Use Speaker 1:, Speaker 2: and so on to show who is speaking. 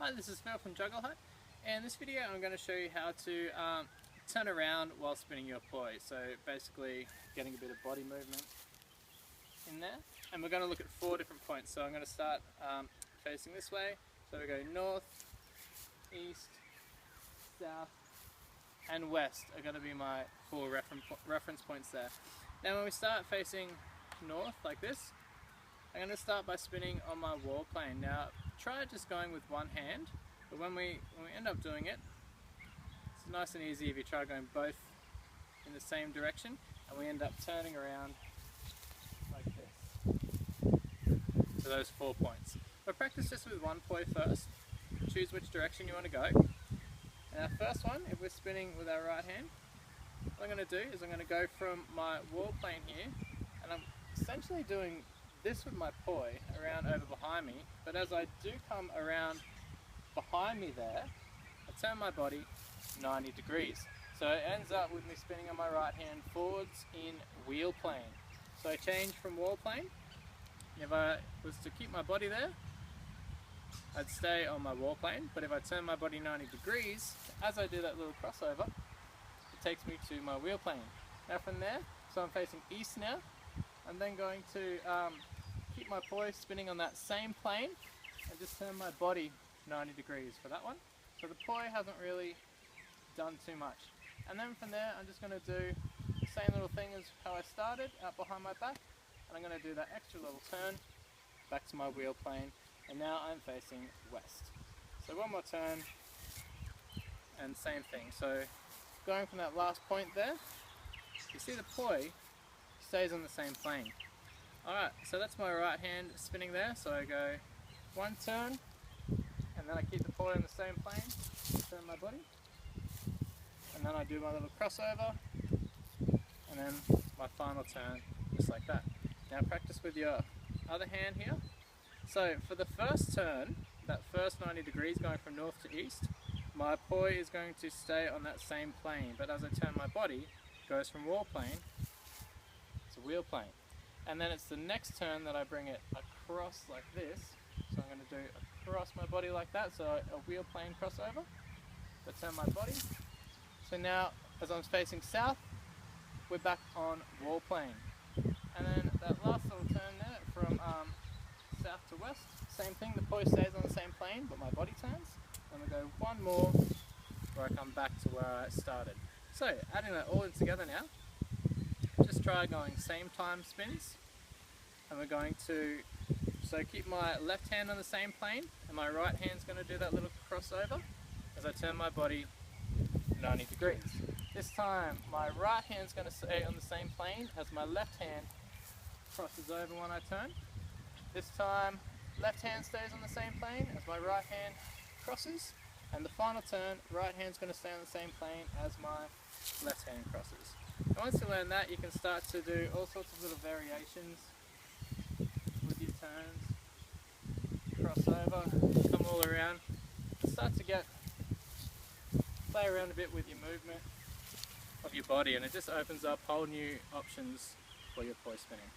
Speaker 1: Hi, this is Phil from Juggle Hut, and in this video I'm going to show you how to turn around while spinning your poi. So basically getting a bit of body movement in there, and we're going to look at 4 different points. So I'm going to start facing this way, so we go north, east, south and west are going to be my 4 reference points there. Now when we start facing north like this, I'm going to start by spinning on my wall plane. Now try just going with one hand, but when we end up doing it, it's nice and easy if you try going both in the same direction, and we end up turning around like this to those 4 points. But practice just with one poi first, choose which direction you want to go. And our first one, if we're spinning with our right hand, what I'm going to do is I'm going to go from my wall plane here, and I'm essentially doing this with my poi around over behind me, but as I do come around behind me there, I turn my body 90 degrees. So it ends up with me spinning on my right hand forwards in wheel plane. So I change from wall plane. If I was to keep my body there, I'd stay on my wall plane, but if I turn my body 90 degrees, as I do that little crossover, it takes me to my wheel plane. Now from there, so I'm facing east now, I'm then going to keep my poi spinning on that same plane and just turn my body 90 degrees for that one. So the poi hasn't really done too much. And then from there I'm just going to do the same little thing as how I started, out behind my back, and I'm going to do that extra little turn back to my wheel plane, and now I'm facing west. So one more turn and same thing. So going from that last point there, you see the poi stays on the same plane. Alright, so that's my right hand spinning there, so I go one turn, and then I keep the poi on the same plane, turn my body, and then I do my little crossover, and then my final turn, just like that. Now practice with your other hand here. So for the first turn, that first 90 degrees going from north to east, my poi is going to stay on that same plane, but as I turn my body, it goes from wall plane to wheel plane. And then it's the next turn that I bring it across like this. So I'm going to do across my body like that, so a wheel plane crossover. I turn my body. So now, as I'm facing south, we're back on wall plane. And then that last little turn there, from south to west, same thing, the poi stays on the same plane, but my body turns. And we go one more, where I come back to where I started. So, adding that all in together now, just try going same time spins, and we're going to, so keep my left hand on the same plane, and my right hand's going to do that little crossover as I turn my body 90 degrees. This time my right hand's going to stay on the same plane as my left hand crosses over when I turn. This time left hand stays on the same plane as my right hand crosses, and the final turn, right hand's going to stay on the same plane as my left hand crosses. And once you learn that, you can start to do all sorts of little variations with your turns, crossover, come all around, and start to play around a bit with your movement of your body, and it just opens up whole new options for your poi spinning.